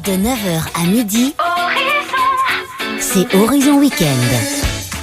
De 9h à midi, c'est Horizon Week-end.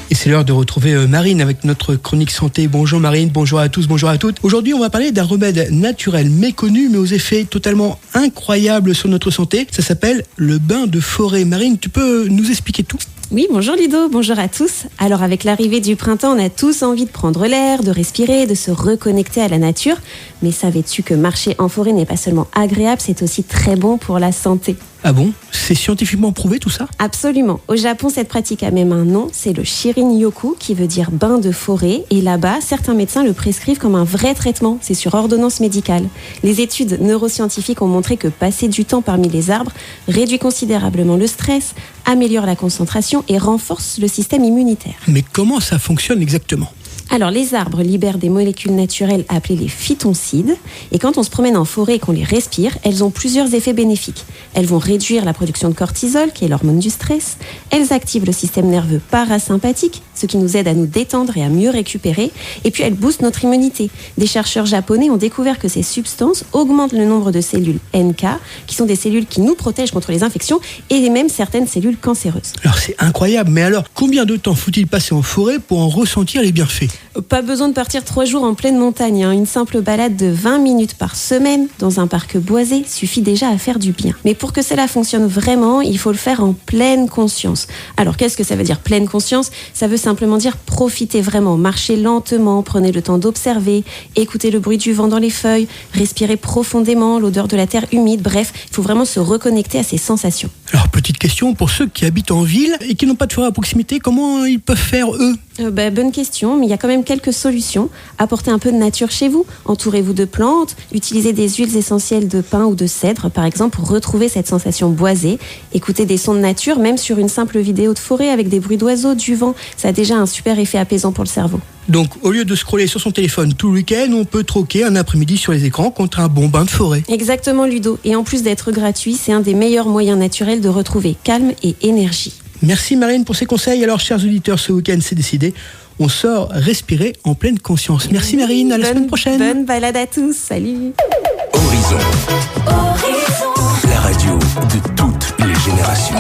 Et c'est l'heure de retrouver Marine avec notre chronique santé. Bonjour Marine, bonjour à tous, bonjour à toutes. Aujourd'hui, on va parler d'un remède naturel méconnu, mais aux effets totalement incroyables sur notre santé. Ça s'appelle le bain de forêt. Marine, tu peux nous expliquer tout ? Oui, bonjour Ludo, bonjour à tous. Alors avec l'arrivée du printemps, on a tous envie de prendre l'air, de respirer, de se reconnecter à la nature. Mais savais-tu que marcher en forêt n'est pas seulement agréable, c'est aussi très bon pour la santé ? Ah bon ? C'est scientifiquement prouvé tout ça ? Absolument. Au Japon, cette pratique a même un nom, c'est le Shirin-yoku, qui veut dire bain de forêt. Et là-bas, certains médecins le prescrivent comme un vrai traitement, c'est sur ordonnance médicale. Les études neuroscientifiques ont montré que passer du temps parmi les arbres réduit considérablement le stress, améliore la concentration et renforce le système immunitaire. Mais comment ça fonctionne exactement ? Alors, les arbres libèrent des molécules naturelles appelées les phytoncides. Et quand on se promène en forêt et qu'on les respire, elles ont plusieurs effets bénéfiques. Elles vont réduire la production de cortisol, qui est l'hormone du stress. Elles activent le système nerveux parasympathique, ce qui nous aide à nous détendre et à mieux récupérer. Et puis, elles boostent notre immunité. Des chercheurs japonais ont découvert que ces substances augmentent le nombre de cellules NK, qui sont des cellules qui nous protègent contre les infections, et même certaines cellules cancéreuses. Alors, c'est incroyable. Mais alors, combien de temps faut-il passer en forêt pour en ressentir les bienfaits ? Pas besoin de partir 3 jours en pleine montagne. Une simple balade de 20 minutes par semaine dans un parc boisé suffit déjà à faire du bien. Mais pour que cela fonctionne vraiment, il faut le faire en pleine conscience. Alors qu'est-ce que ça veut dire pleine conscience ? Ça veut simplement dire profiter vraiment, marcher lentement, prenez le temps d'observer, écouter le bruit du vent dans les feuilles, respirer profondément l'odeur de la terre humide. Bref, il faut vraiment se reconnecter à ces sensations. Alors, petite question, pour ceux qui habitent en ville et qui n'ont pas de forêt à proximité, comment ils peuvent faire eux ? Bonne question, mais il y a quand même quelques solutions. Apportez un peu de nature chez vous, entourez-vous de plantes, utilisez des huiles essentielles de pin ou de cèdre, par exemple, pour retrouver cette sensation boisée. Écoutez des sons de nature, même sur une simple vidéo de forêt avec des bruits d'oiseaux, du vent. Ça a déjà un super effet apaisant pour le cerveau. Donc, au lieu de scroller sur son téléphone tout le week-end, on peut troquer un après-midi sur les écrans contre un bon bain de forêt. Exactement, Ludo. Et en plus d'être gratuit, c'est un des meilleurs moyens naturels de retrouver calme et énergie. Merci Marine pour ces conseils. Alors, chers auditeurs, ce week-end, c'est décidé. On sort respirer en pleine conscience. Merci Marine, à la semaine prochaine. Bonne balade à tous, salut. Horizon. La radio de toutes les générations.